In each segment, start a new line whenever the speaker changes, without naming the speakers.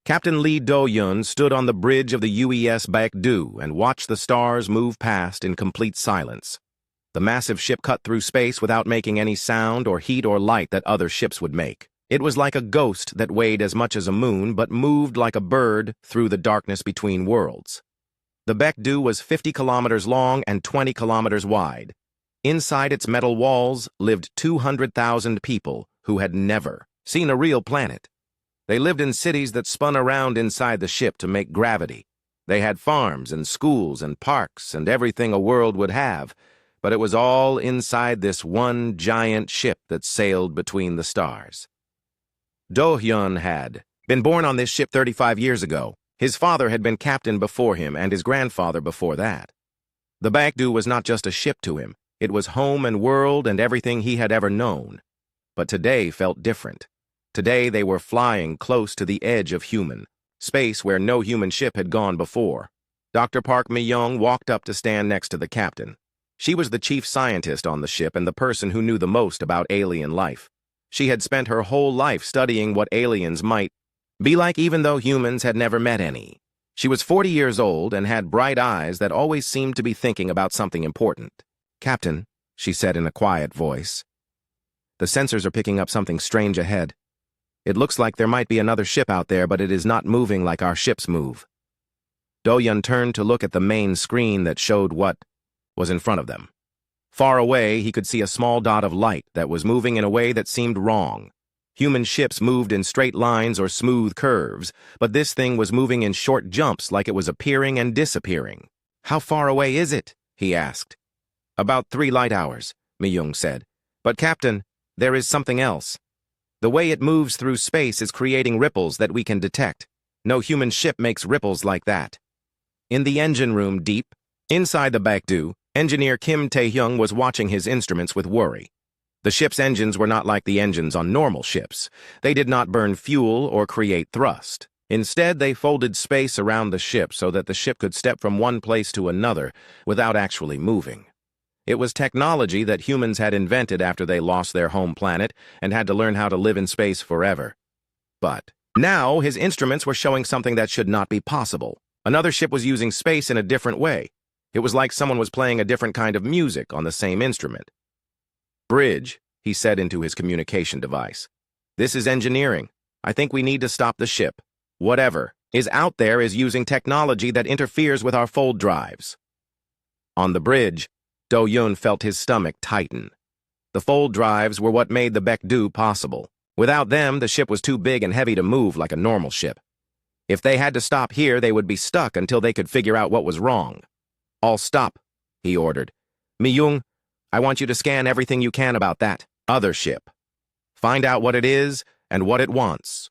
Captain Lee Do-yun stood on the bridge of the UES Baekdu and watched the stars move past in complete silence. The massive ship cut through space without making any sound or heat or light that other ships would make. It was like a ghost that weighed as much as a moon but moved like a bird through the darkness between worlds. The Baekdu was 50 kilometers long and 20 kilometers wide. Inside its metal walls lived 200,000 people who had never seen a real planet. They lived in cities that spun around inside the ship to make gravity. They had farms and schools and parks and everything a world would have, but it was all inside this one giant ship that sailed between the stars. Do-hyun had been born on this ship 35 years ago. His father had been captain before him and his grandfather before that. The Baekdu was not just a ship to him. It was home and world and everything he had ever known. But today felt different. Today they were flying close to the edge of human space where no human ship had gone before. Dr. Park Mi-young walked up to stand next to the captain. She was the chief scientist on the ship and the person who knew the most about alien life. She had spent her whole life studying what aliens might be like, even though humans had never met any. She was 40 years old and had bright eyes that always seemed to be thinking about something important. "Captain," she said in a quiet voice, "the sensors are picking up something strange ahead. It looks like there might be another ship out there, but it is not moving like our ships move." Do-yun turned to look at the main screen that showed what was in front of them. Far away, he could see a small dot of light that was moving in a way that seemed wrong. Human ships moved in straight lines or smooth curves, but this thing was moving in short jumps like it was appearing and disappearing. "How far away is it?" he asked. "About 3 light hours, Mi-young said. "But Captain, there is something else. The way it moves through space is creating ripples that we can detect. No human ship makes ripples like that." In the engine room deep, inside the Baekdu, engineer Kim Tae-hyung was watching his instruments with worry. The ship's engines were not like the engines on normal ships. They did not burn fuel or create thrust. Instead, they folded space around the ship so that the ship could step from one place to another without actually moving. It was technology that humans had invented after they lost their home planet and had to learn how to live in space forever. But now his instruments were showing something that should not be possible. Another ship was using space in a different way. It was like someone was playing a different kind of music on the same instrument. "Bridge," he said into his communication device. "This is engineering. I think we need to stop the ship. Whatever is out there is using technology that interferes with our fold drives." On the bridge, Do-yun felt his stomach tighten. The fold drives were what made the Baekdu possible. Without them, the ship was too big and heavy to move like a normal ship. If they had to stop here, they would be stuck until they could figure out what was wrong. "All stop," he ordered. "Mi-young, I want you to scan everything you can about that other ship. Find out what it is and what it wants."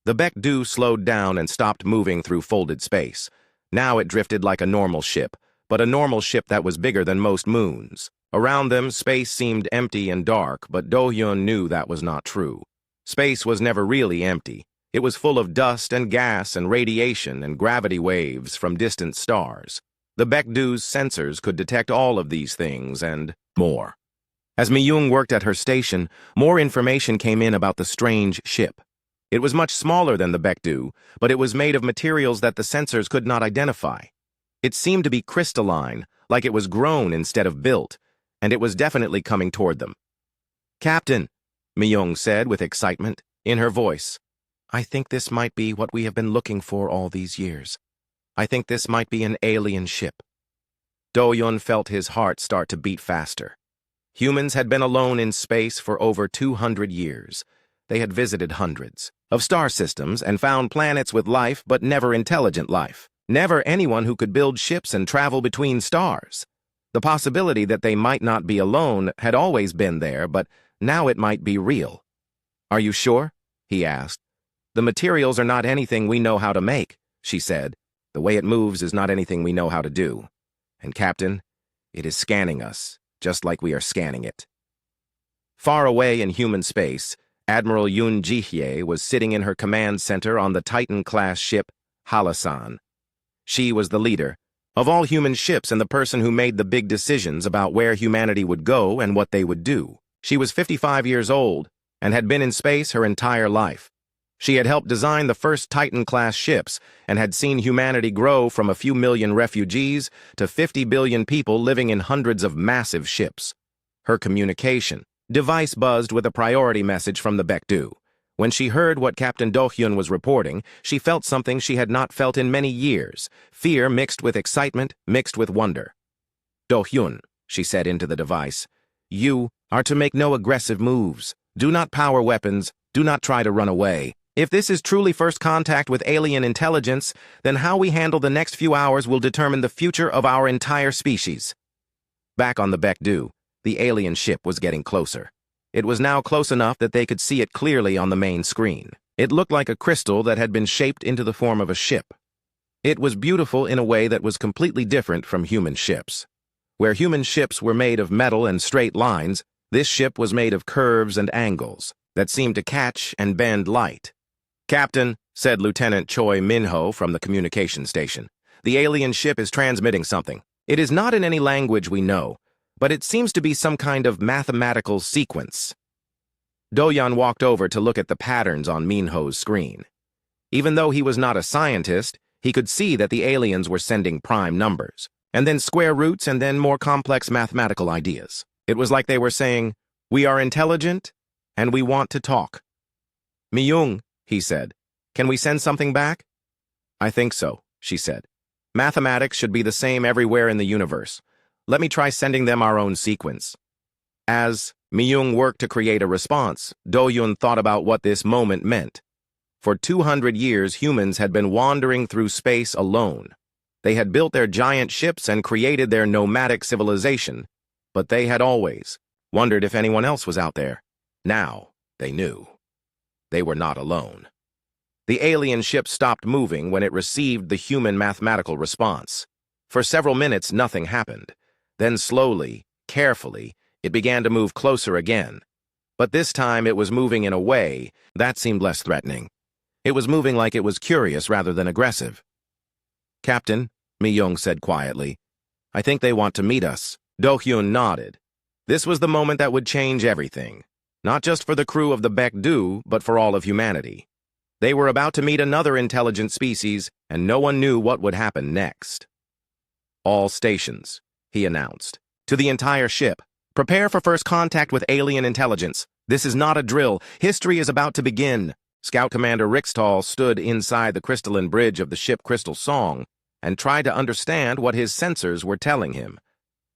The Baekdu slowed down and stopped moving through folded space. Now it drifted like a normal ship, but a normal ship that was bigger than most moons. Around them, space seemed empty and dark, but Do-hyun knew that was not true. Space was never really empty. It was full of dust and gas and radiation and gravity waves from distant stars. The Baekdu's sensors could detect all of these things and more. As Mi-young worked at her station, more information came in about the strange ship. It was much smaller than the Baekdu, but it was made of materials that the sensors could not identify. It seemed to be crystalline, like it was grown instead of built, and it was definitely coming toward them. "Captain," Mi-young said with excitement in her voice, "I think this might be what we have been looking for all these years. I think this might be an alien ship." Do-yun felt his heart start to beat faster. Humans had been alone in space for over 200 years. They had visited hundreds of star systems and found planets with life, but never intelligent life. Never anyone who could build ships and travel between stars. The possibility that they might not be alone had always been there, but now it might be real. "Are you sure?" he asked. "The materials are not anything we know how to make," she said. "The way it moves is not anything we know how to do. And Captain, it is scanning us, just like we are scanning it." Far away in human space, Admiral Yoon Ji-hye was sitting in her command center on the Titan-class ship Halasan. She was the leader of all human ships and the person who made the big decisions about where humanity would go and what they would do. She was 55 years old and had been in space her entire life. She had helped design the first Titan-class ships and had seen humanity grow from a few million refugees to 50 billion people living in hundreds of massive ships. Her communication device buzzed with a priority message from the Baekdu. When she heard what Captain Do-hyun was reporting, she felt something she had not felt in many years, fear mixed with excitement, mixed with wonder. "Do-hyun," she said into the device, "you are to make no aggressive moves. Do not power weapons. Do not try to run away. If this is truly first contact with alien intelligence, then how we handle the next few hours will determine the future of our entire species." Back on the Baekdu, the alien ship was getting closer. It was now close enough that they could see it clearly on the main screen. It looked like a crystal that had been shaped into the form of a ship. It was beautiful in a way that was completely different from human ships. Where human ships were made of metal and straight lines, this ship was made of curves and angles that seemed to catch and bend light. "Captain," said Lieutenant Choi Min-ho from the communication station, "the alien ship is transmitting something. It is not in any language we know, but it seems to be some kind of mathematical sequence." Do-hyun walked over to look at the patterns on Min-ho's screen. Even though he was not a scientist, he could see that the aliens were sending prime numbers, and then square roots, and then more complex mathematical ideas. It was like they were saying, "We are intelligent, and we want to talk." "Mi-young," he said, "can we send something back?" "I think so," she said. "Mathematics should be the same everywhere in the universe. Let me try sending them our own sequence." As Mi-young worked to create a response, Do-hyun thought about what this moment meant. For 200 years, humans had been wandering through space alone. They had built their giant ships and created their nomadic civilization, but they had always wondered if anyone else was out there. Now, they knew. They were not alone. The alien ship stopped moving when it received the human mathematical response. For several minutes, nothing happened. Then slowly, carefully, it began to move closer again. But this time it was moving in a way that seemed less threatening. It was moving like it was curious rather than aggressive. "Captain," Mi-young said quietly, "I think they want to meet us." Do-hyun nodded. This was the moment that would change everything. Not just for the crew of the Baekdu, but for all of humanity. They were about to meet another intelligent species, and no one knew what would happen next. "All stations," he announced, "to the entire ship. Prepare for first contact with alien intelligence. This is not a drill. History is about to begin." Scout Commander Rixtal stood inside the crystalline bridge of the ship Crystal Song and tried to understand what his sensors were telling him.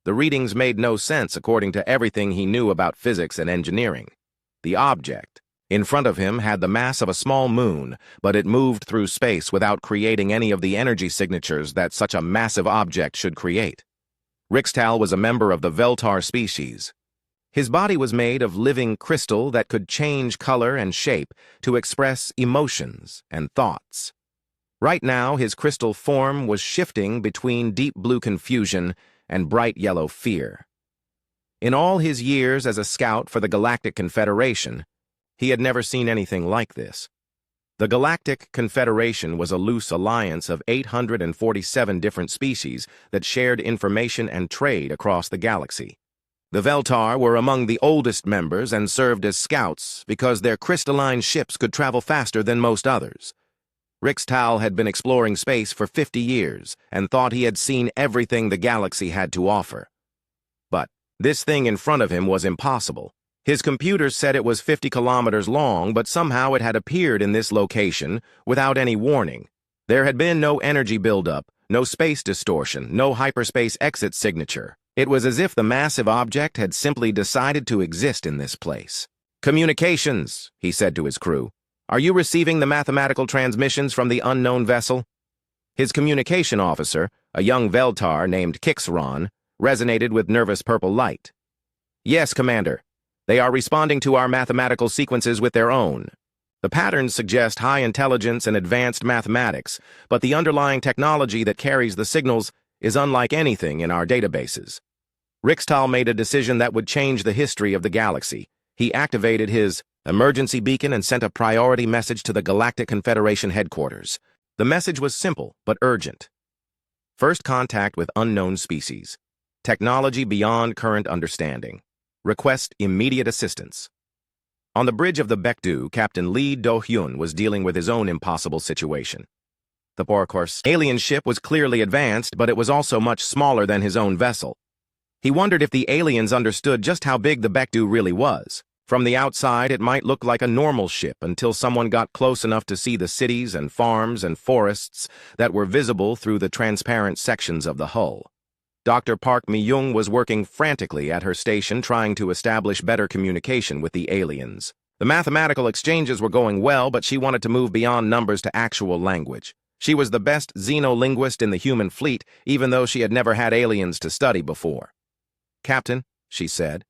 The readings made no sense according to everything he knew about physics and engineering. The object in front of him had the mass of a small moon, but it moved through space without creating any of the energy signatures that such a massive object should create. Rixtal was a member of the Veltar species. His body was made of living crystal that could change color and shape to express emotions and thoughts. Right now, his crystal form was shifting between deep blue confusion and bright yellow fear. In all his years as a scout for the Galactic Confederation, he had never seen anything like this. The Galactic Confederation was a loose alliance of 847 different species that shared information and trade across the galaxy. The Veltar were among the oldest members and served as scouts because their crystalline ships could travel faster than most others. Rixtal had been exploring space for 50 years and thought he had seen everything the galaxy had to offer. But this thing in front of him was impossible. His computers said it was 50 kilometers long, but somehow it had appeared in this location without any warning. There had been no energy buildup, no space distortion, no hyperspace exit signature. It was as if the massive object had simply decided to exist in this place. "Communications," he said to his crew. "Are you receiving the mathematical transmissions from the unknown vessel?" His communication officer, a young Veltar named Kixron, resonated with nervous purple light. "Yes, Commander. They are responding to our mathematical sequences with their own. The patterns suggest high intelligence and advanced mathematics, but the underlying technology that carries the signals is unlike anything in our databases." Rixtal made a decision that would change the history of the galaxy. He activated his emergency beacon and sent a priority message to the Galactic Confederation headquarters. The message was simple but urgent. First contact with unknown species. Technology beyond current understanding. Request immediate assistance. On the bridge of the Baekdu, Captain Lee Do-hyun was dealing with his own impossible situation. The Porkor's alien ship was clearly advanced, but it was also much smaller than his own vessel. He wondered if the aliens understood just how big the Baekdu really was. From the outside, it might look like a normal ship until someone got close enough to see the cities and farms and forests that were visible through the transparent sections of the hull. Dr. Park Mi-young was working frantically at her station trying to establish better communication with the aliens. The mathematical exchanges were going well, but she wanted to move beyond numbers to actual language. She was the best xenolinguist in the human fleet, even though she had never had aliens to study before. "Captain," she said,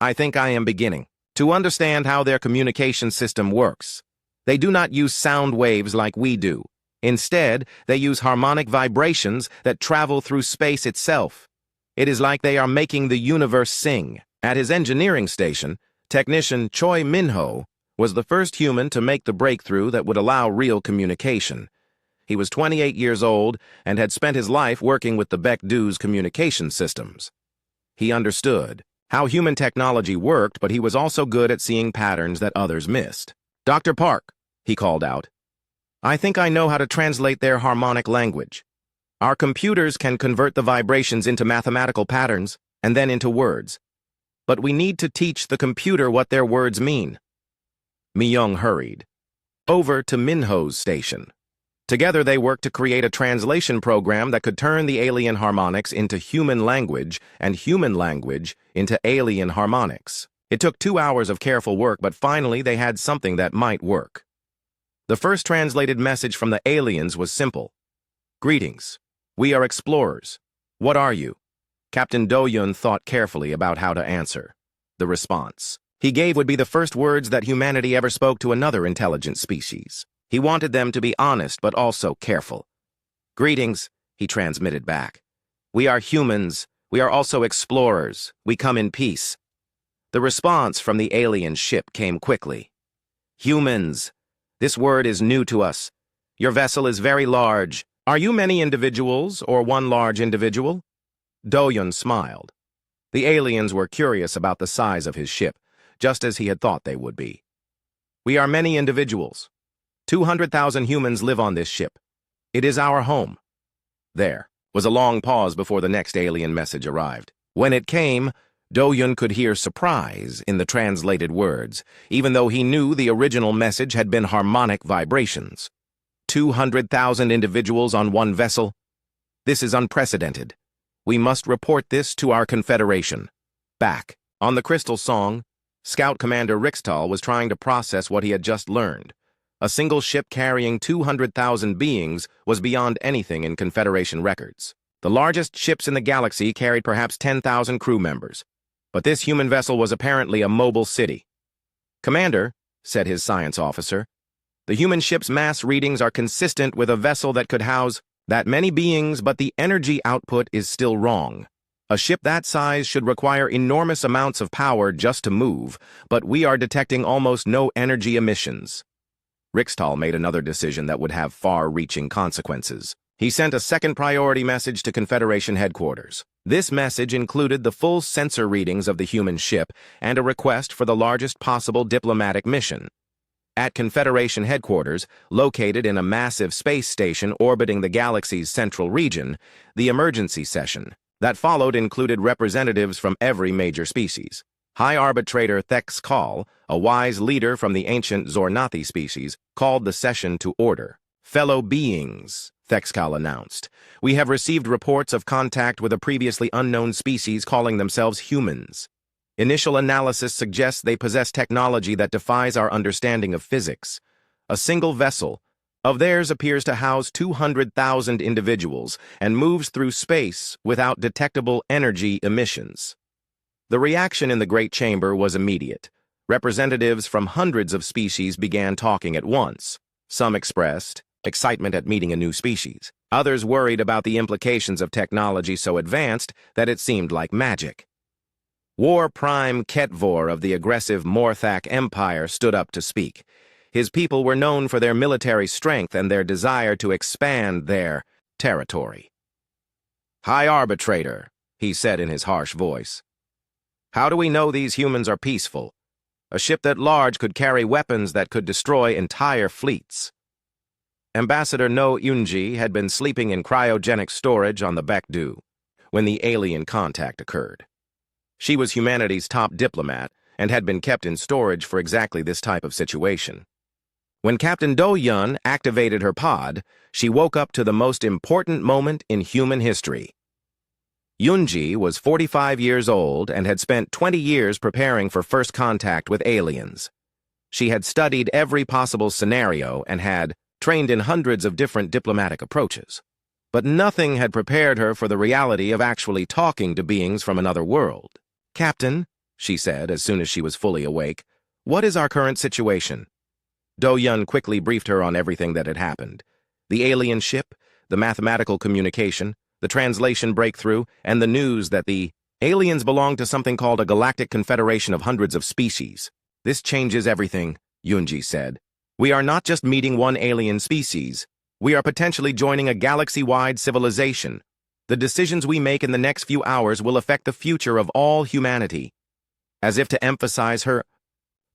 "I think I am beginning to understand how their communication system works. They do not use sound waves like we do. Instead, they use harmonic vibrations that travel through space itself. It is like they are making the universe sing." At his engineering station, technician Choi Min-ho was the first human to make the breakthrough that would allow real communication. He was 28 years old and had spent his life working with the Baekdu's communication systems. He understood how human technology worked, but he was also good at seeing patterns that others missed. "Dr. Park," he called out, "I think I know how to translate their harmonic language. Our computers can convert the vibrations into mathematical patterns and then into words. But we need to teach the computer what their words mean." Mi-young hurried over to Min-ho's station. Together they worked to create a translation program that could turn the alien harmonics into human language and human language into alien harmonics. It took 2 hours of careful work, but finally they had something that might work. The first translated message from the aliens was simple. "Greetings. We are explorers. What are you?" Captain Do-hyun thought carefully about how to answer. The response he gave would be the first words that humanity ever spoke to another intelligent species. He wanted them to be honest but also careful. "Greetings," he transmitted back. "We are humans. We are also explorers. We come in peace." The response from the alien ship came quickly. "Humans. This word is new to us. Your vessel is very large. Are you many individuals or one large individual?" Do-hyun smiled. The aliens were curious about the size of his ship, just as he had thought they would be. "We are many individuals. 200,000 humans live on this ship. It is our home." There was a long pause before the next alien message arrived. When it came, Do-hyun could hear surprise in the translated words, even though he knew the original message had been harmonic vibrations. 200,000 individuals on one vessel? This is unprecedented. We must report this to our Confederation. Back on the Crystal Song, Scout Commander Rixtal was trying to process what he had just learned. A single ship carrying 200,000 beings was beyond anything in Confederation records. The largest ships in the galaxy carried perhaps 10,000 crew members. But this human vessel was apparently a mobile city. "Commander," said his science officer, "the human ship's mass readings are consistent with a vessel that could house that many beings, but the energy output is still wrong. A ship that size should require enormous amounts of power just to move, but we are detecting almost no energy emissions." Rixtal made another decision that would have far-reaching consequences. He sent a second priority message to Confederation headquarters. This message included the full sensor readings of the human ship and a request for the largest possible diplomatic mission. At Confederation headquarters, located in a massive space station orbiting the galaxy's central region, the emergency session that followed included representatives from every major species. High Arbitrator Thex Kal, a wise leader from the ancient Zornathi species, called the session to order. "Fellow beings," Thex Kal announced, "we have received reports of contact with a previously unknown species calling themselves humans. Initial analysis suggests they possess technology that defies our understanding of physics. A single vessel of theirs appears to house 200,000 individuals and moves through space without detectable energy emissions." The reaction in the Great Chamber was immediate. Representatives from hundreds of species began talking at once. Some expressed excitement at meeting a new species. Others worried about the implications of technology so advanced that it seemed like magic. War Prime Ketvor of the aggressive Morthak Empire stood up to speak. His people were known for their military strength and their desire to expand their territory. "High Arbitrator," he said in his harsh voice, "how do we know these humans are peaceful? a ship that large could carry weapons that could destroy entire fleets. Ambassador No Yunji had been sleeping in cryogenic storage on the Baekdu when the alien contact occurred. She was humanity's top diplomat and had been kept in storage for exactly this type of situation. When Captain Do Yun activated her pod, she woke up to the most important moment in human history. Yunji was 45 years old and had spent 20 years preparing for first contact with aliens. She had studied every possible scenario and had trained in hundreds of different diplomatic approaches. But nothing had prepared her for the reality of actually talking to beings from another world. "Captain," she said as soon as she was fully awake, "what is our current situation?" Do Yun quickly briefed her on everything that had happened. The alien ship, the mathematical communication, the translation breakthrough, and the news that the aliens belonged to something called a galactic confederation of hundreds of species. "This changes everything," Yunji said. "We are not just meeting one alien species. We are potentially joining a galaxy-wide civilization. The decisions we make in the next few hours will affect the future of all humanity." As if to emphasize her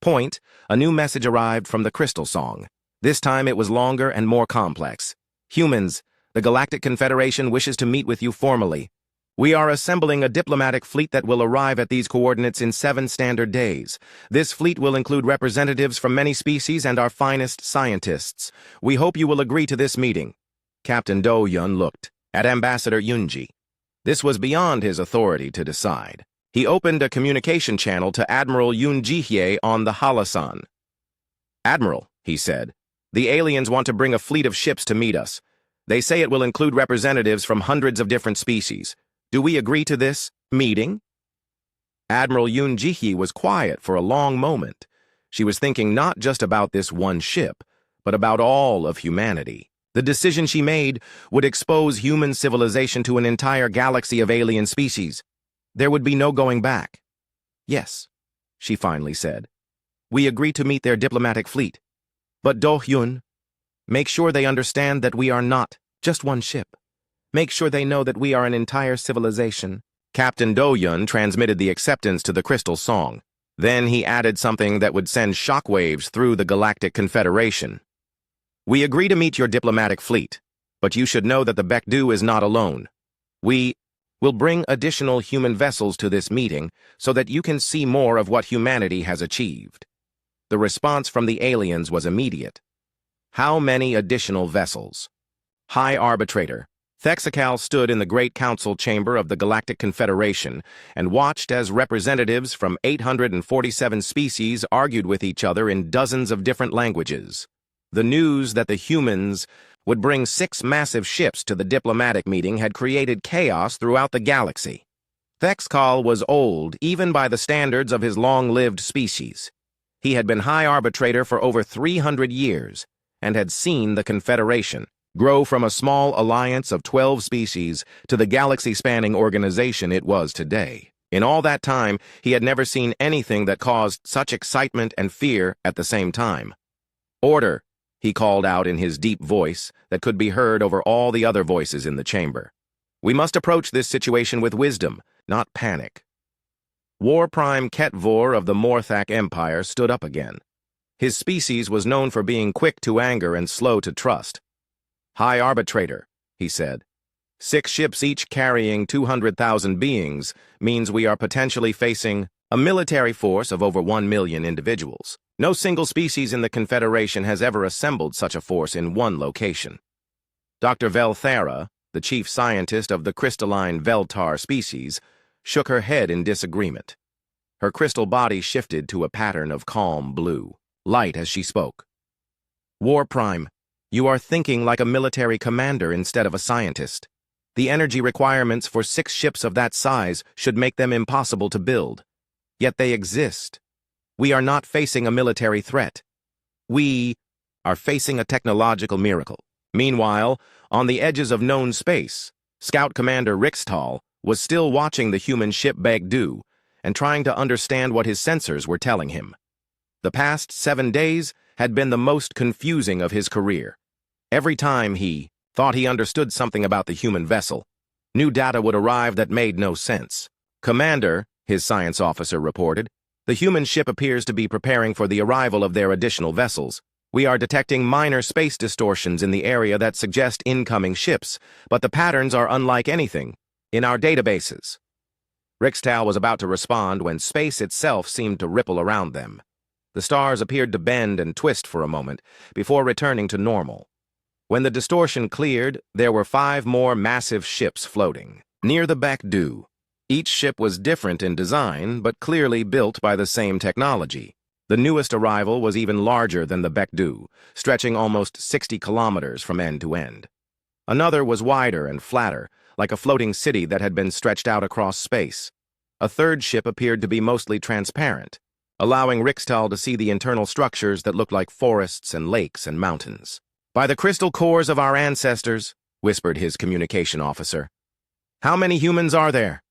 point, a new message arrived from the Crystal Song. This time it was longer and more complex. "Humans, the Galactic Confederation wishes to meet with you formally. We are assembling a diplomatic fleet that will arrive at these coordinates in 7 standard days. This fleet will include representatives from many species and our finest scientists. We hope you will agree to this meeting." Captain Do Yun looked at Ambassador Yunji. This was beyond his authority to decide. He opened a communication channel to Admiral Yun Jihye on the Halasan. "Admiral," he said, "the aliens want to bring a fleet of ships to meet us. They say it will include representatives from hundreds of different species. Do we agree to this meeting?" Admiral Yun Jihye was quiet for a long moment. She was thinking not just about this one ship, but about all of humanity. The decision she made would expose human civilization to an entire galaxy of alien species. There would be no going back. "Yes," she finally said. "We agree to meet their diplomatic fleet. But Do Hyun, make sure they understand that we are not just one ship. Make sure they know that we are an entire civilization." Captain Do Yun transmitted the acceptance to the Crystal Song. Then he added something that would send shockwaves through the Galactic Confederation. "We agree to meet your diplomatic fleet, but you should know that the Baekdu is not alone. We will bring additional human vessels to this meeting so that you can see more of what humanity has achieved." The response from the aliens was immediate. "How many additional vessels?" High Arbitrator Thexacal stood in the Great Council chamber of the Galactic Confederation and watched as representatives from 847 species argued with each other in dozens of different languages. The news that the humans would bring 6 massive ships to the diplomatic meeting had created chaos throughout the galaxy. Thexacal was old, even by the standards of his long-lived species. He had been High Arbitrator for over 300 years and had seen the Confederation grow from a small alliance of 12 species to the galaxy-spanning organization it was today. In all that time, he had never seen anything that caused such excitement and fear at the same time. "Order," he called out in his deep voice that could be heard over all the other voices in the chamber. "We must approach this situation with wisdom, not panic." War Prime Ketvor of the Morthak Empire stood up again. His species was known for being quick to anger and slow to trust. "High Arbitrator," he said, 6 ships each carrying 200,000 beings means we are potentially facing a military force of over 1 million individuals. No single species in the Confederation has ever assembled such a force in one location. Dr. Velthara, the chief scientist of the crystalline Veltar species, shook her head in disagreement. Her crystal body shifted to a pattern of calm blue light as she spoke. "War Prime, you are thinking like a military commander instead of a scientist. The energy requirements for 6 ships of that size should make them impossible to build. Yet they exist. We are not facing a military threat. We are facing a technological miracle." Meanwhile, on the edges of known space, Scout Commander Rixtal was still watching the human ship Baekdu and trying to understand what his sensors were telling him. The past 7 days had been the most confusing of his career. Every time he thought he understood something about the human vessel, new data would arrive that made no sense. "Commander," his science officer reported, The human ship appears to be preparing for the arrival of their additional vessels. We are detecting minor space distortions in the area that suggest incoming ships, but the patterns are unlike anything in our databases. Rixtal was about to respond when space itself seemed to ripple around them. The stars appeared to bend and twist for a moment before returning to normal. When the distortion cleared, there were 5 more massive ships floating near the Baekdu. Each ship was different in design, but clearly built by the same technology. The newest arrival was even larger than the Baekdu, stretching almost 60 kilometers from end to end. Another was wider and flatter, like a floating city that had been stretched out across space. A third ship appeared to be mostly transparent, allowing Rixtal to see the internal structures that looked like forests and lakes and mountains. "By the crystal cores of our ancestors," whispered his communication officer. "How many humans are there?"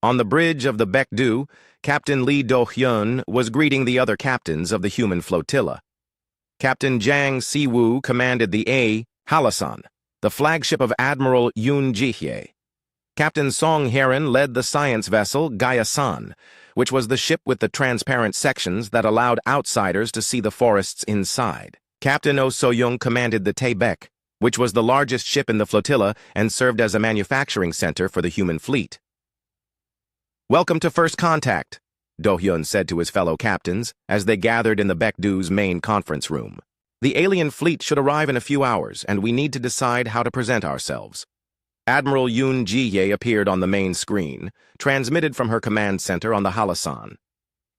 On the bridge of the Baekdu, Captain Lee Do-hyun was greeting the other captains of the human flotilla. Captain Jang Si-woo commanded the A. Halasan, the flagship of Admiral Yoon Ji-hye. Captain Song Heron led the science vessel Gaia-san, which was the ship with the transparent sections that allowed outsiders to see the forests inside. Captain Oh So-young commanded the Taebaek, which was the largest ship in the flotilla and served as a manufacturing center for the human fleet. "Welcome to First Contact," Do-hyun said to his fellow captains as they gathered in the Baekdu's main conference room. "The alien fleet should arrive in a few hours, and we need to decide how to present ourselves." Admiral Yoon Ji-hye appeared on the main screen, transmitted from her command center on the Halasan.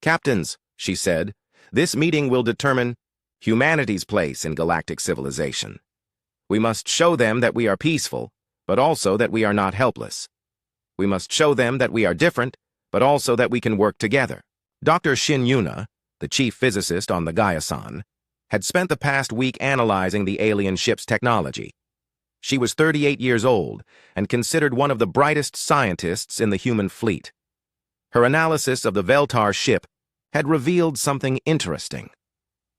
"Captains," she said, "this meeting will determine humanity's place in galactic civilization. We must show them that we are peaceful, but also that we are not helpless. We must show them that we are different, but also that we can work together." Dr. Shin Yuna, the chief physicist on the Gaia-san, had spent the past week analyzing the alien ship's technology. She was 38 years old and considered one of the brightest scientists in the human fleet. Her analysis of the Veltar ship had revealed something interesting.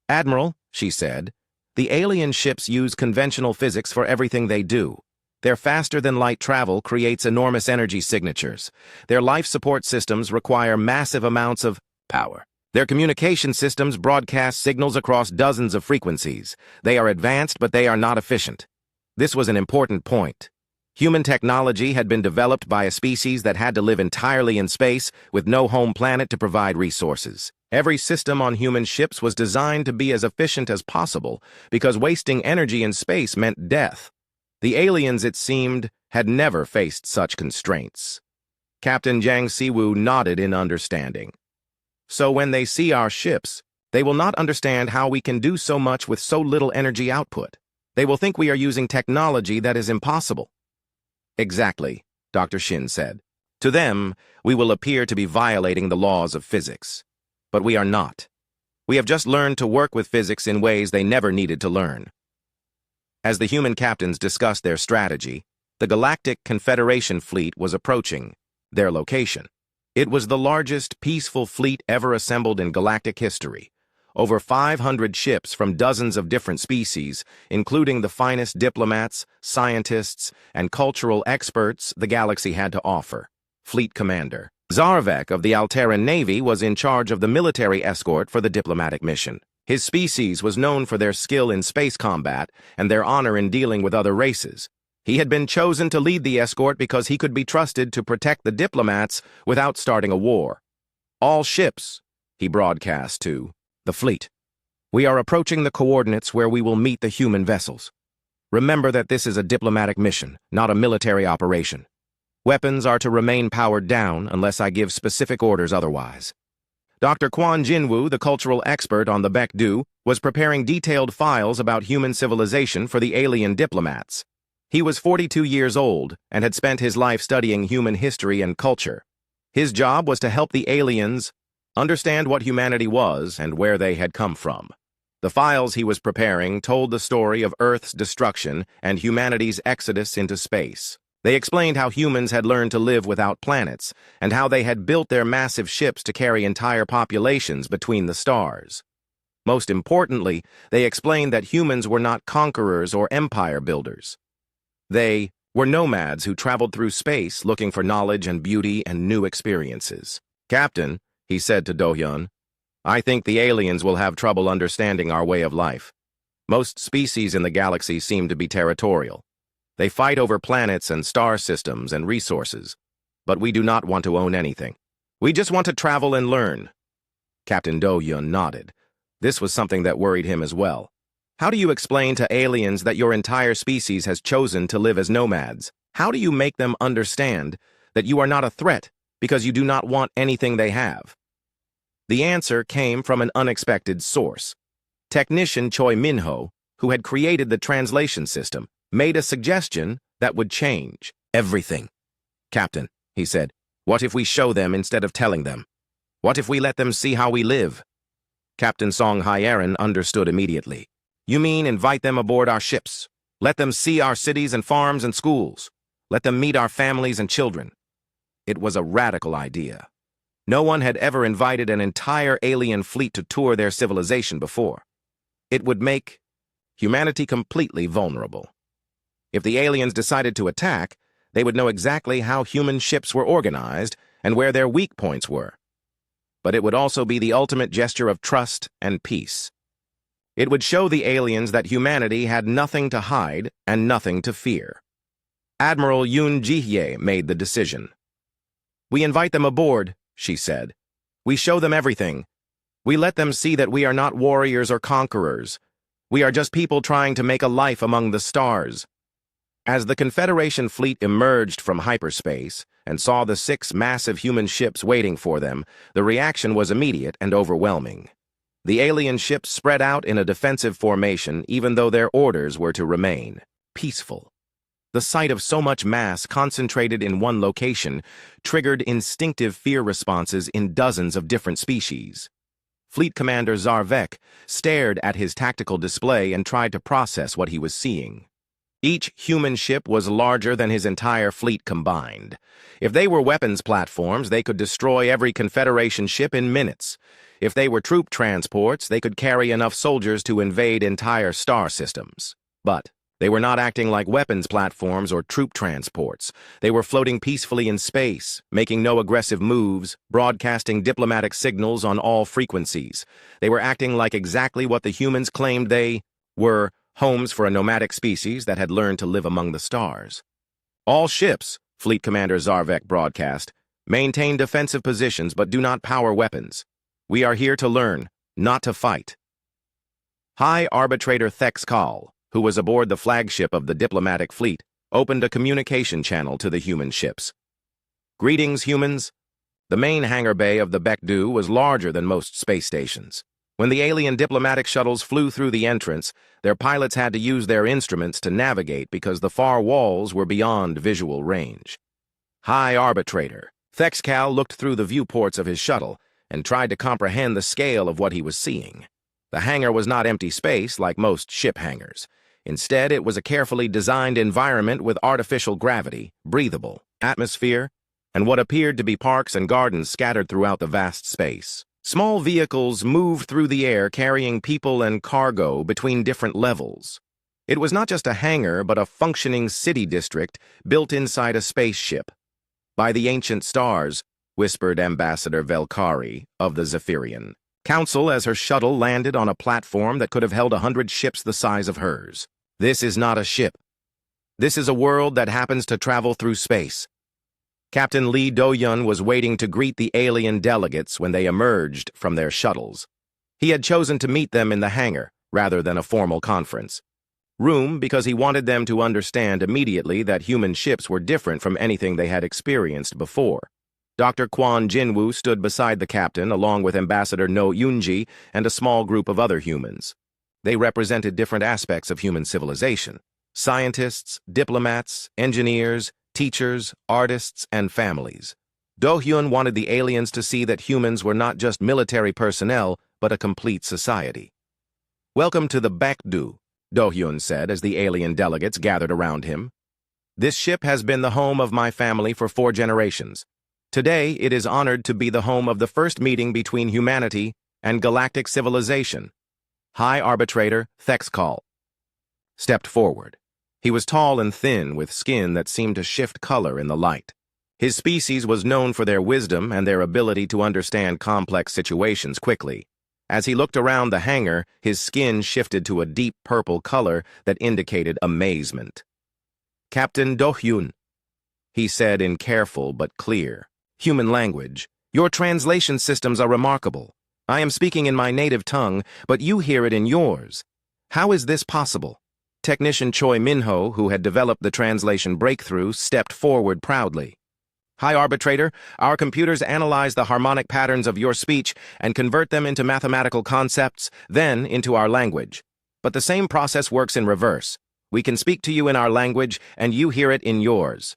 "Admiral," she said, "the alien ships use conventional physics for everything they do. Their faster-than-light travel creates enormous energy signatures. Their life support systems require massive amounts of power. Their communication systems broadcast signals across dozens of frequencies. They are advanced, but they are not efficient." This was an important point. Human technology had been developed by a species that had to live entirely in space with no home planet to provide resources. Every system on human ships was designed to be as efficient as possible because wasting energy in space meant death. The aliens, it seemed, had never faced such constraints. Captain Jang Si-woo nodded in understanding. "So when they see our ships, they will not understand how we can do so much with so little energy output. They will think we are using technology that is impossible." "Exactly," Dr. Shin said. "To them, we will appear to be violating the laws of physics. But we are not. We have just learned to work with physics in ways they never needed to learn." As the human captains discussed their strategy, the Galactic Confederation fleet was approaching their location. It was the largest peaceful fleet ever assembled in galactic history. Over 500 ships from dozens of different species, including the finest diplomats, scientists, and cultural experts the galaxy had to offer. Fleet Commander Zarvek of the Alteran Navy was in charge of the military escort for the diplomatic mission. His species was known for their skill in space combat and their honor in dealing with other races. He had been chosen to lead the escort because he could be trusted to protect the diplomats without starting a war. "All ships," he broadcast to the fleet. "We are approaching the coordinates where we will meet the human vessels. Remember that this is a diplomatic mission, not a military operation. Weapons are to remain powered down unless I give specific orders otherwise." Dr. Kwon Jinwoo, the cultural expert on the Baekdu, was preparing detailed files about human civilization for the alien diplomats. He was 42 years old and had spent his life studying human history and culture. His job was to help the aliens understand what humanity was and where they had come from. The files he was preparing told the story of Earth's destruction and humanity's exodus into space. They explained how humans had learned to live without planets, and how they had built their massive ships to carry entire populations between the stars. Most importantly, they explained that humans were not conquerors or empire builders. They were nomads who traveled through space looking for knowledge and beauty and new experiences. "Captain," he said to Do-hyun. "I think the aliens will have trouble understanding our way of life. Most species in the galaxy seem to be territorial. They fight over planets and star systems and resources. But we do not want to own anything. We just want to travel and learn." Captain Do-hyun nodded. This was something that worried him as well. How do you explain to aliens that your entire species has chosen to live as nomads? How do you make them understand that you are not a threat because you do not want anything they have? The answer came from an unexpected source. Technician Choi Min-ho, who had created the translation system, made a suggestion that would change everything. "Captain," he said, "what if we show them instead of telling them? What if we let them see how we live?" Captain Song Hyerin understood immediately. "You mean invite them aboard our ships? Let them see our cities and farms and schools. Let them meet our families and children." It was a radical idea. No one had ever invited an entire alien fleet to tour their civilization before. It would make humanity completely vulnerable. If the aliens decided to attack, they would know exactly how human ships were organized and where their weak points were. But it would also be the ultimate gesture of trust and peace. It would show the aliens that humanity had nothing to hide and nothing to fear. Admiral Yoon Ji-hye made the decision. "We invite them aboard," she said. "We show them everything. We let them see that we are not warriors or conquerors. We are just people trying to make a life among the stars." As the Confederation fleet emerged from hyperspace and saw the 6 massive human ships waiting for them, the reaction was immediate and overwhelming. The alien ships spread out in a defensive formation even though their orders were to remain peaceful. The sight of so much mass concentrated in one location triggered instinctive fear responses in dozens of different species. Fleet Commander Zarvek stared at his tactical display and tried to process what he was seeing. Each human ship was larger than his entire fleet combined. If they were weapons platforms, they could destroy every Confederation ship in minutes. If they were troop transports, they could carry enough soldiers to invade entire star systems. But they were not acting like weapons platforms or troop transports. They were floating peacefully in space, making no aggressive moves, broadcasting diplomatic signals on all frequencies. They were acting like exactly what the humans claimed they were: homes for a nomadic species that had learned to live among the stars. "All ships," Fleet Commander Zarvek broadcast, "maintain defensive positions but do not power weapons. We are here to learn, not to fight." High Arbitrator Thex Kal, who was aboard the flagship of the diplomatic fleet, opened a communication channel to the human ships. "Greetings, humans." The main hangar bay of the Baekdu was larger than most space stations. When the alien diplomatic shuttles flew through the entrance, their pilots had to use their instruments to navigate because the far walls were beyond visual range. High Arbitrator Thex Kal looked through the viewports of his shuttle and tried to comprehend the scale of what he was seeing. The hangar was not empty space like most ship hangars. Instead, it was a carefully designed environment with artificial gravity, breathable atmosphere, and what appeared to be parks and gardens scattered throughout the vast space. Small vehicles moved through the air carrying people and cargo between different levels. It was not just a hangar, but a functioning city district built inside a spaceship. "By the ancient stars," whispered Ambassador Velkari of the Zephyrian Council as her shuttle landed on a platform that could have held 100 ships the size of hers. "This is not a ship. This is a world that happens to travel through space." Captain Lee Do-hyun was waiting to greet the alien delegates when they emerged from their shuttles. He had chosen to meet them in the hangar, rather than a formal conference room, because he wanted them to understand immediately that human ships were different from anything they had experienced before. Dr. Kwon Jinwoo stood beside the captain, along with Ambassador No Yoonji and a small group of other humans. They represented different aspects of human civilization: scientists, diplomats, engineers, teachers, artists, and families. Do-hyun wanted the aliens to see that humans were not just military personnel, but a complete society. "Welcome to the Baekdu," Do-hyun said as the alien delegates gathered around him. "This ship has been the home of my family for 4 generations. Today, it is honored to be the home of the first meeting between humanity and galactic civilization." High Arbitrator Thex Kal stepped forward. He was tall and thin, with skin that seemed to shift color in the light. His species was known for their wisdom and their ability to understand complex situations quickly. As he looked around the hangar, his skin shifted to a deep purple color that indicated amazement. "Captain Do-hyun," he said in careful but clear human language, "your translation systems are remarkable. I am speaking in my native tongue, but you hear it in yours. How is this possible?" Technician Choi Minho, who had developed the translation breakthrough, stepped forward proudly. "Hi, Arbitrator. Our computers analyze the harmonic patterns of your speech and convert them into mathematical concepts, then into our language. But the same process works in reverse. We can speak to you in our language, and you hear it in yours."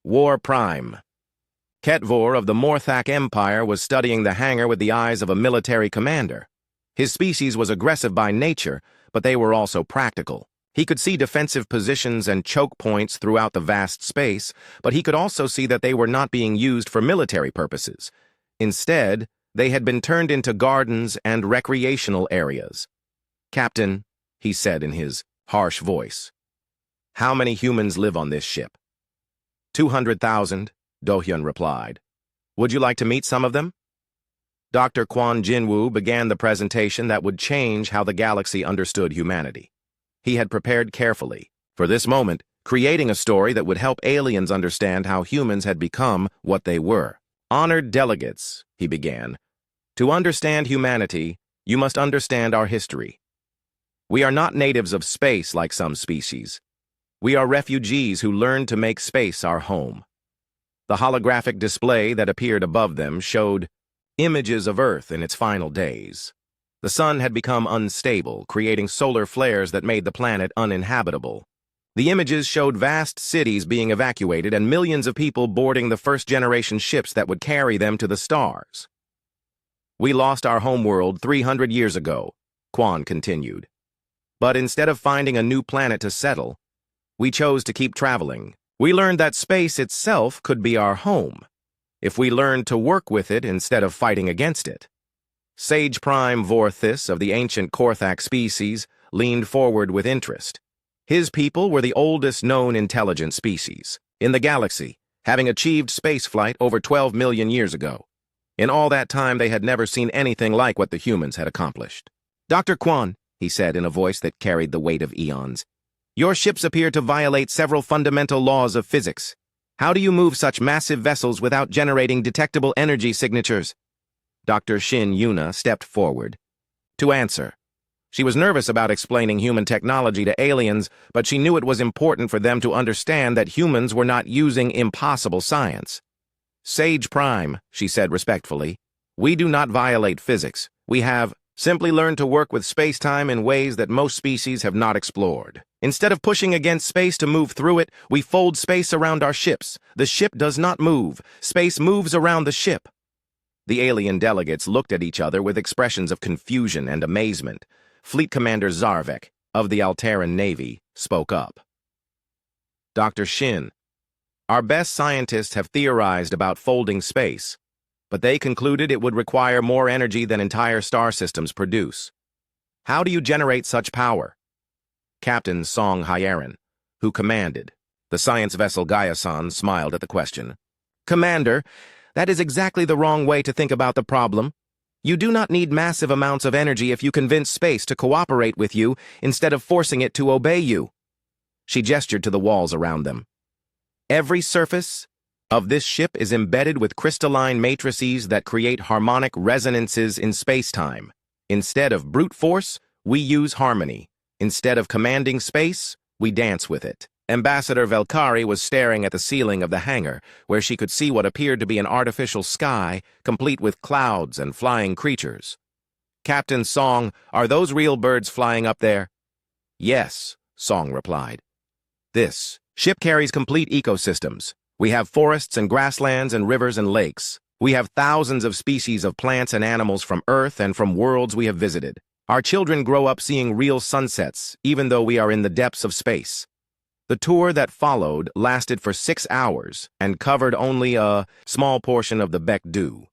War Prime. Ketvor of the Morthak Empire was studying the hangar with the eyes of a military commander. His species was aggressive by nature, but they were also practical. He could see defensive positions and choke points throughout the vast space, but he could also see that they were not being used for military purposes. Instead, they had been turned into gardens and recreational areas. "Captain," he said in his harsh voice, "how many humans live on this ship?" 200,000, Do-hyun replied. "Would you like to meet some of them?" Dr. Kwon Jin-woo began the presentation that would change how the galaxy understood humanity. He had prepared carefully for this moment, creating a story that would help aliens understand how humans had become what they were. "Honored delegates," he began, "to understand humanity, you must understand our history. We are not natives of space like some species. We are refugees who learned to make space our home." The holographic display that appeared above them showed images of Earth in its final days. The sun had become unstable, creating solar flares that made the planet uninhabitable. The images showed vast cities being evacuated and millions of people boarding the first-generation ships that would carry them to the stars. "We lost our homeworld 300 years ago," Kwon continued. "But instead of finding a new planet to settle, we chose to keep traveling. We learned that space itself could be our home, if we learned to work with it instead of fighting against it." SciFiPrime Vorthis of the ancient Korthak species leaned forward with interest. His people were the oldest known intelligent species in the galaxy, having achieved spaceflight over 12 million years ago. In all that time, they had never seen anything like what the humans had accomplished. "Dr. Kwon," he said in a voice that carried the weight of eons, "your ships appear to violate several fundamental laws of physics. How do you move such massive vessels without generating detectable energy signatures?" Dr. Shin Yuna stepped forward to answer. She was nervous about explaining human technology to aliens, but she knew it was important for them to understand that humans were not using impossible science. "SciFiPrime," she said respectfully, "we do not violate physics. We have simply learned to work with space-time in ways that most species have not explored. Instead of pushing against space to move through it, we fold space around our ships. The ship does not move. Space moves around the ship." The alien delegates looked at each other with expressions of confusion and amazement. Fleet Commander Zarvek, of the Alteran Navy, spoke up. "Dr. Shin, our best scientists have theorized about folding space, but they concluded it would require more energy than entire star systems produce. How do you generate such power?" Captain Song Hyerin, who commanded the science vessel Gaia-san, smiled at the question. "Commander, that is exactly the wrong way to think about the problem. You do not need massive amounts of energy if you convince space to cooperate with you instead of forcing it to obey you." She gestured to the walls around them. "Every surface of this ship is embedded with crystalline matrices that create harmonic resonances in space-time. Instead of brute force, we use harmony. Instead of commanding space, we dance with it." Ambassador Velkari was staring at the ceiling of the hangar, where she could see what appeared to be an artificial sky, complete with clouds and flying creatures. "Captain Song, are those real birds flying up there?" "Yes," Song replied. "This ship carries complete ecosystems. We have forests and grasslands and rivers and lakes. We have thousands of species of plants and animals from Earth and from worlds we have visited. Our children grow up seeing real sunsets, even though we are in the depths of space." The tour that followed lasted for 6 hours and covered only a small portion of the Baekdu.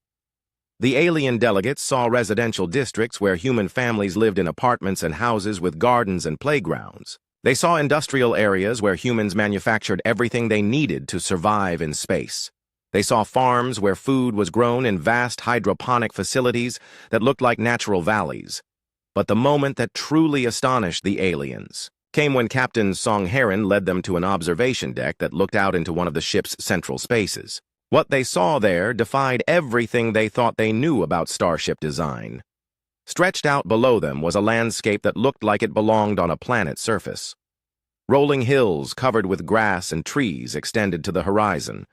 The alien delegates saw residential districts where human families lived in apartments and houses with gardens and playgrounds. They saw industrial areas where humans manufactured everything they needed to survive in space. They saw farms where food was grown in vast hydroponic facilities that looked like natural valleys. But the moment that truly astonished the aliens came when Captain Song Heron led them to an observation deck that looked out into one of the ship's central spaces. What they saw there defied everything they thought they knew about starship design. Stretched out below them was a landscape that looked like it belonged on a planet's surface. Rolling hills covered with grass and trees extended to the horizon.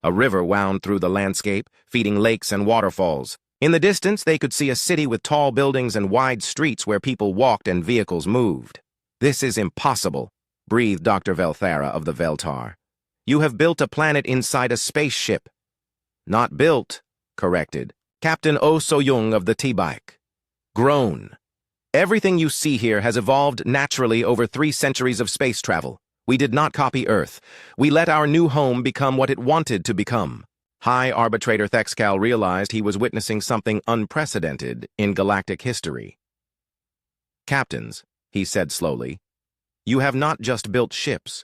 A river wound through the landscape, feeding lakes and waterfalls. In the distance, they could see a city with tall buildings and wide streets where people walked and vehicles moved. "This is impossible," breathed Dr. Velthara of the Veltar. "You have built a planet inside a spaceship." "Not built," corrected Captain Oh So-young of the T-Bike. "Grown. Everything you see here has evolved naturally over 3 centuries of space travel. We did not copy Earth. We let our new home become what it wanted to become." High Arbitrator Thexcal realized he was witnessing something unprecedented in galactic history. "Captains," he said slowly, "you have not just built ships.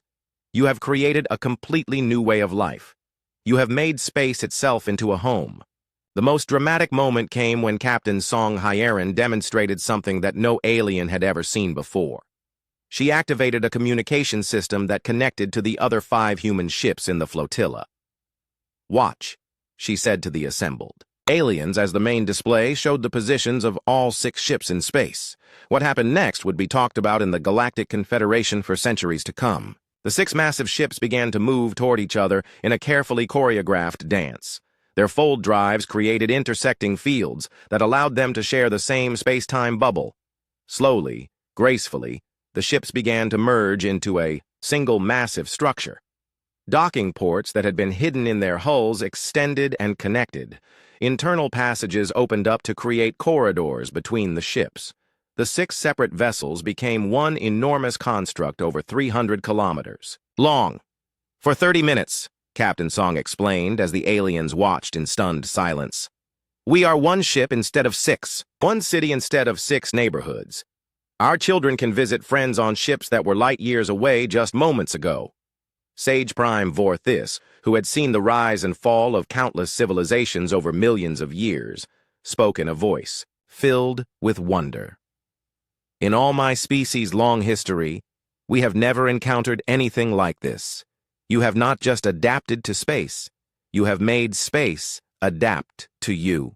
You have created a completely new way of life. You have made space itself into a home." The most dramatic moment came when Captain Song Hyerin demonstrated something that no alien had ever seen before. She activated a communication system that connected to the other 5 human ships in the flotilla. "Watch," she said to the assembled aliens as the main display showed the positions of all 6 ships in space. What happened next would be talked about in the Galactic Confederation for centuries to come. The 6 massive ships began to move toward each other in a carefully choreographed dance. Their fold drives created intersecting fields that allowed them to share the same space-time bubble. Slowly, gracefully, the ships began to merge into a single massive structure. Docking ports that had been hidden in their hulls extended and connected. Internal passages opened up to create corridors between the ships. The 6 separate vessels became one enormous construct over 300 kilometers long. "For 30 minutes, Captain Song explained as the aliens watched in stunned silence. "We are 1 ship instead of 6, 1 city instead of 6 neighborhoods. Our children can visit friends on ships that were light years away just moments ago." SciFiPrime Vorthis, who had seen the rise and fall of countless civilizations over millions of years, spoke in a voice filled with wonder. "In all my species' long history, we have never encountered anything like this. You have not just adapted to space, you have made space adapt to you."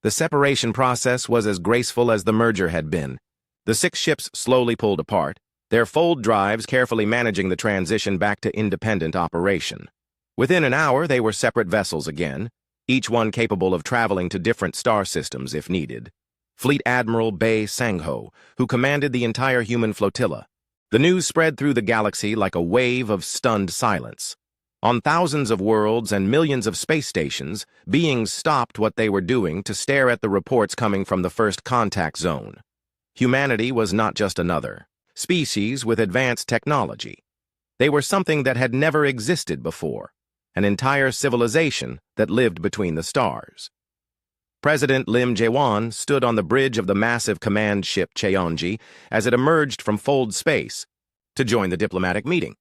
The separation process was as graceful as the merger had been. The 6 ships slowly pulled apart, their fold drives carefully managing the transition back to independent operation. Within an hour, they were separate vessels again, each one capable of traveling to different star systems if needed. Fleet Admiral Bei Sangho, who commanded the entire human flotilla. The news spread through the galaxy like a wave of stunned silence. On thousands of worlds and millions of space stations, beings stopped what they were doing to stare at the reports coming from the first contact zone. Humanity was not just another species with advanced technology. They were something that had never existed before, an entire civilization that lived between the stars. President Lim Jae-won stood on the bridge of the massive command ship Cheonji as it emerged from fold space to join the diplomatic meeting.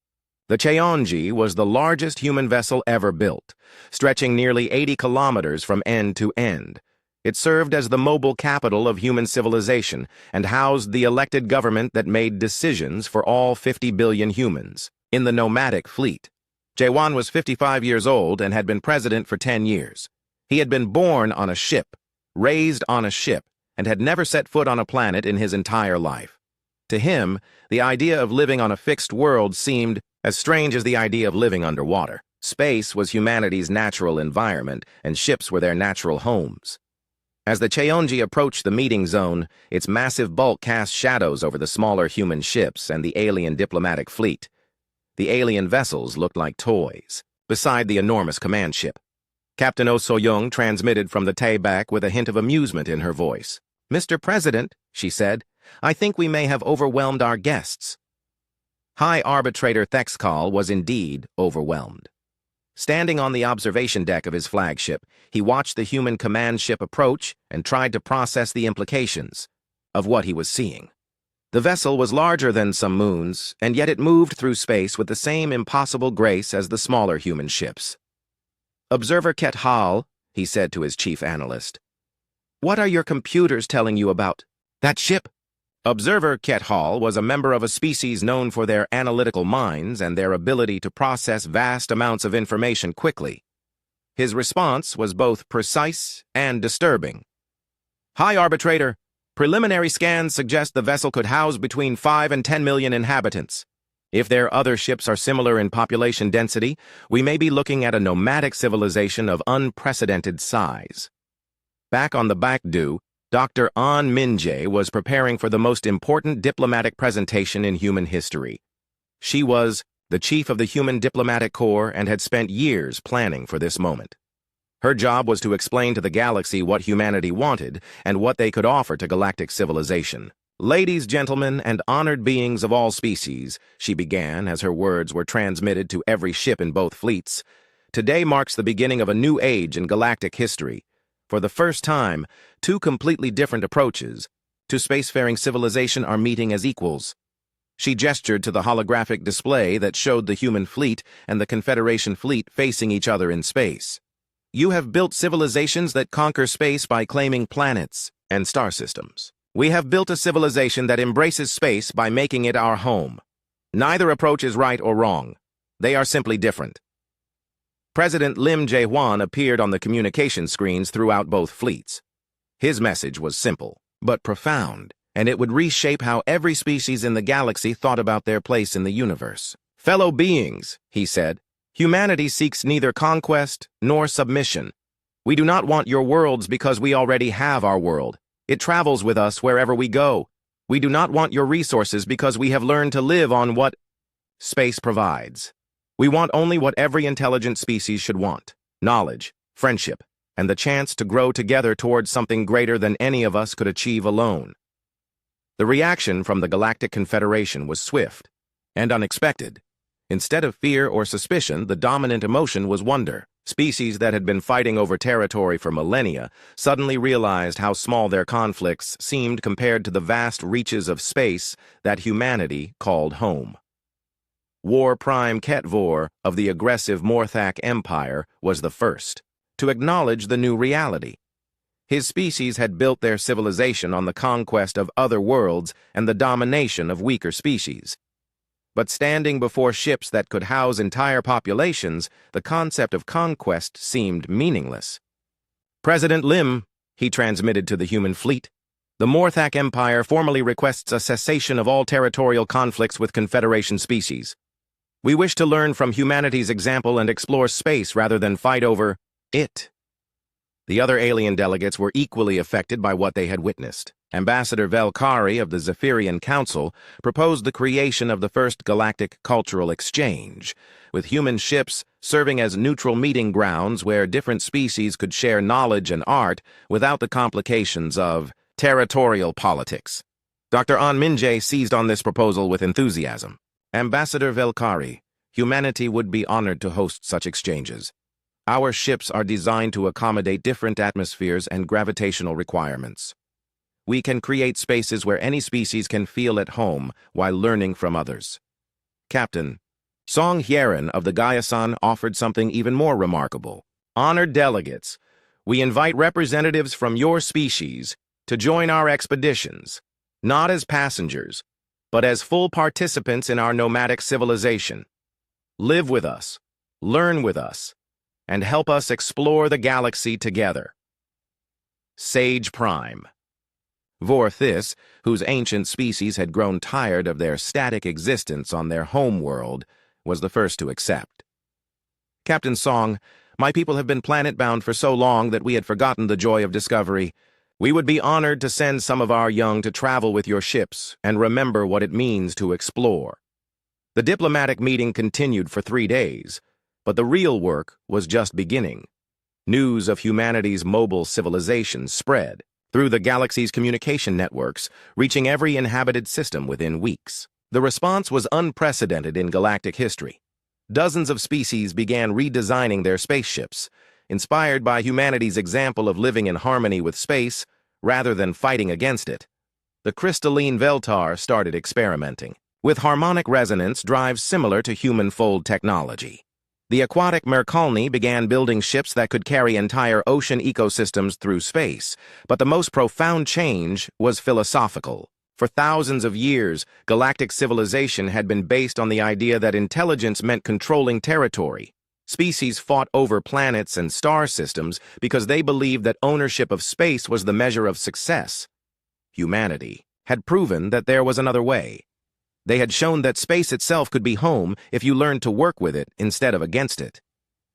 The Cheonji was the largest human vessel ever built, stretching nearly 80 kilometers from end to end. It served as the mobile capital of human civilization and housed the elected government that made decisions for all 50 billion humans. In the nomadic fleet, Jae-won was 55 years old and had been president for 10 years. He had been born on a ship, raised on a ship, and had never set foot on a planet in his entire life. To him, the idea of living on a fixed world seemed as strange as the idea of living underwater. Space was humanity's natural environment, and ships were their natural homes. As the Cheonji approached the meeting zone, its massive bulk cast shadows over the smaller human ships and the alien diplomatic fleet. The alien vessels looked like toys, beside the enormous command ship. Captain Oh So-young transmitted from the Taeback with a hint of amusement in her voice. "Mr. President," she said, "I think we may have overwhelmed our guests." High Arbitrator Thexcal was indeed overwhelmed. Standing on the observation deck of his flagship, he watched the human command ship approach and tried to process the implications of what he was seeing. The vessel was larger than some moons, and yet it moved through space with the same impossible grace as the smaller human ships. "Observer Ket Hal," he said to his chief analyst, "what are your computers telling you about that ship?" Observer Ket Hal was a member of a species known for their analytical minds and their ability to process vast amounts of information quickly. His response was both precise and disturbing. "Hi, Arbitrator. Preliminary scans suggest the vessel could house between 5 and 10 million inhabitants. If their other ships are similar in population density, we may be looking at a nomadic civilization of unprecedented size." Back on the Baekdu, Dr. An Min-jae was preparing for the most important diplomatic presentation in human history. She was the chief of the Human Diplomatic Corps and had spent years planning for this moment. Her job was to explain to the galaxy what humanity wanted and what they could offer to galactic civilization. "Ladies, gentlemen, and honored beings of all species," she began as her words were transmitted to every ship in both fleets, "today marks the beginning of a new age in galactic history. For the first time, two completely different approaches to spacefaring civilization are meeting as equals." She gestured to the holographic display that showed the human fleet and the Confederation fleet facing each other in space. "You have built civilizations that conquer space by claiming planets and star systems. We have built a civilization that embraces space by making it our home. Neither approach is right or wrong. They are simply different." President Lim Jae-hwan appeared on the communication screens throughout both fleets. His message was simple, but profound, and it would reshape how every species in the galaxy thought about their place in the universe. "Fellow beings," he said, "humanity seeks neither conquest nor submission. We do not want your worlds because we already have our world. It travels with us wherever we go. We do not want your resources because we have learned to live on what space provides. We want only what every intelligent species should want: knowledge, friendship, and the chance to grow together towards something greater than any of us could achieve alone." The reaction from the Galactic Confederation was swift and unexpected. Instead of fear or suspicion, the dominant emotion was wonder. Species that had been fighting over territory for millennia suddenly realized how small their conflicts seemed compared to the vast reaches of space that humanity called home. War Prime Ketvor of the aggressive Morthak Empire was the first to acknowledge the new reality. His species had built their civilization on the conquest of other worlds and the domination of weaker species. But standing before ships that could house entire populations, the concept of conquest seemed meaningless. "President Lim," he transmitted to the human fleet, "the Morthak Empire formally requests a cessation of all territorial conflicts with Confederation species. We wish to learn from humanity's example and explore space rather than fight over it." The other alien delegates were equally affected by what they had witnessed. Ambassador Velkari of the Zephyrian Council proposed the creation of the first galactic cultural exchange, with human ships serving as neutral meeting grounds where different species could share knowledge and art without the complications of territorial politics. Dr. An Min-jae seized on this proposal with enthusiasm. "Ambassador Velkari, humanity would be honored to host such exchanges. Our ships are designed to accommodate different atmospheres and gravitational requirements. We can create spaces where any species can feel at home while learning from others." Captain Song Hyerin of the Gaiasan offered something even more remarkable. "Honored delegates, we invite representatives from your species to join our expeditions, not as passengers, but as full participants in our nomadic civilization. Live with us, learn with us, and help us explore the galaxy together." SciFiPrime. Vorthis, whose ancient species had grown tired of their static existence on their home world, was the first to accept. "Captain Song, my people have been planet-bound for so long that we had forgotten the joy of discovery. We would be honored to send some of our young to travel with your ships and remember what it means to explore." The diplomatic meeting continued for 3 days, but the real work was just beginning. News of humanity's mobile civilization spread through the galaxy's communication networks, reaching every inhabited system within weeks. The response was unprecedented in galactic history. Dozens of species began redesigning their spaceships, inspired by humanity's example of living in harmony with space rather than fighting against it. The crystalline Veltar started experimenting with harmonic resonance drives similar to human fold technology. The aquatic Mercalni began building ships that could carry entire ocean ecosystems through space, but the most profound change was philosophical. For thousands of years, galactic civilization had been based on the idea that intelligence meant controlling territory. Species fought over planets and star systems because they believed that ownership of space was the measure of success. Humanity had proven that there was another way. They had shown that space itself could be home if you learned to work with it instead of against it.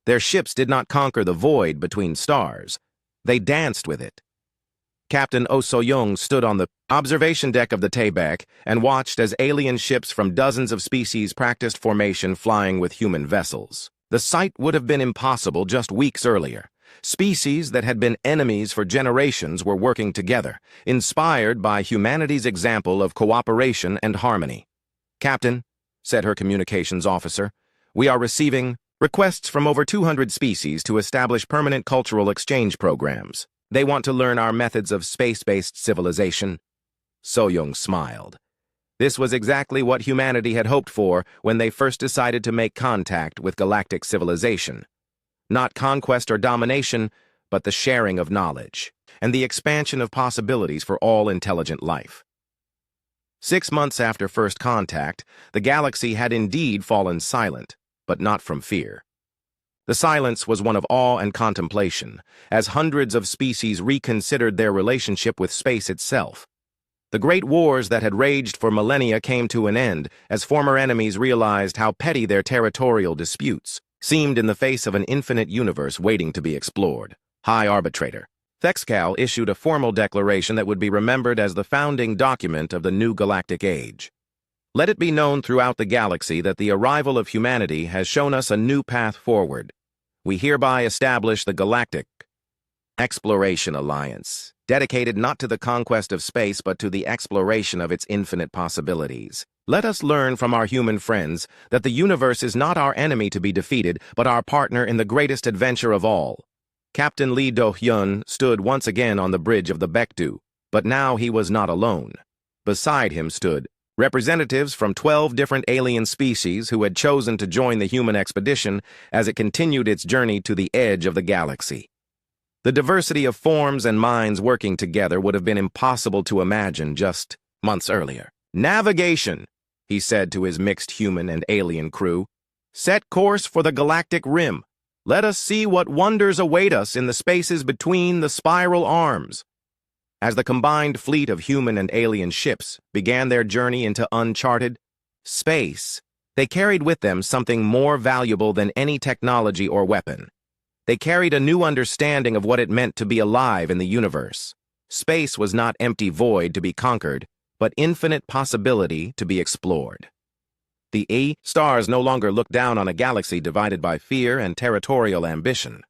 Their ships did not conquer the void between stars. They danced with it. Captain Oh So-young stood on the observation deck of the Taebaek and watched as alien ships from dozens of species practiced formation flying with human vessels. The sight would have been impossible just weeks earlier. Species that had been enemies for generations were working together, inspired by humanity's example of cooperation and harmony. "Captain," said her communications officer, "we are receiving requests from over 200 species to establish permanent cultural exchange programs. They want to learn our methods of space-based civilization." So-young smiled. This was exactly what humanity had hoped for when they first decided to make contact with galactic civilization. Not conquest or domination, but the sharing of knowledge, and the expansion of possibilities for all intelligent life. 6 months after first contact, the galaxy had indeed fallen silent, but not from fear. The silence was one of awe and contemplation, as hundreds of species reconsidered their relationship with space itself. The great wars that had raged for millennia came to an end as former enemies realized how petty their territorial disputes seemed in the face of an infinite universe waiting to be explored. High Arbitrator Thexcal issued a formal declaration that would be remembered as the founding document of the new galactic age. Let it be known throughout the galaxy that the arrival of humanity has shown us a new path forward. We hereby establish the Galactic Exploration Alliance, dedicated not to the conquest of space but to the exploration of its infinite possibilities. Let us learn from our human friends that the universe is not our enemy to be defeated, but our partner in the greatest adventure of all. Captain Lee Do-hyun stood once again on the bridge of the Baekdu, but now he was not alone. Beside him stood representatives from 12 different alien species who had chosen to join the human expedition as it continued its journey to the edge of the galaxy. The diversity of forms and minds working together would have been impossible to imagine just months earlier. "Navigation," he said to his mixed human and alien crew. "Set course for the galactic rim. Let us see what wonders await us in the spaces between the spiral arms." As the combined fleet of human and alien ships began their journey into uncharted space, they carried with them something more valuable than any technology or weapon. They carried a new understanding of what it meant to be alive in the universe. Space was not empty void to be conquered, but infinite possibility to be explored. The stars no longer looked down on a galaxy divided by fear and territorial ambition.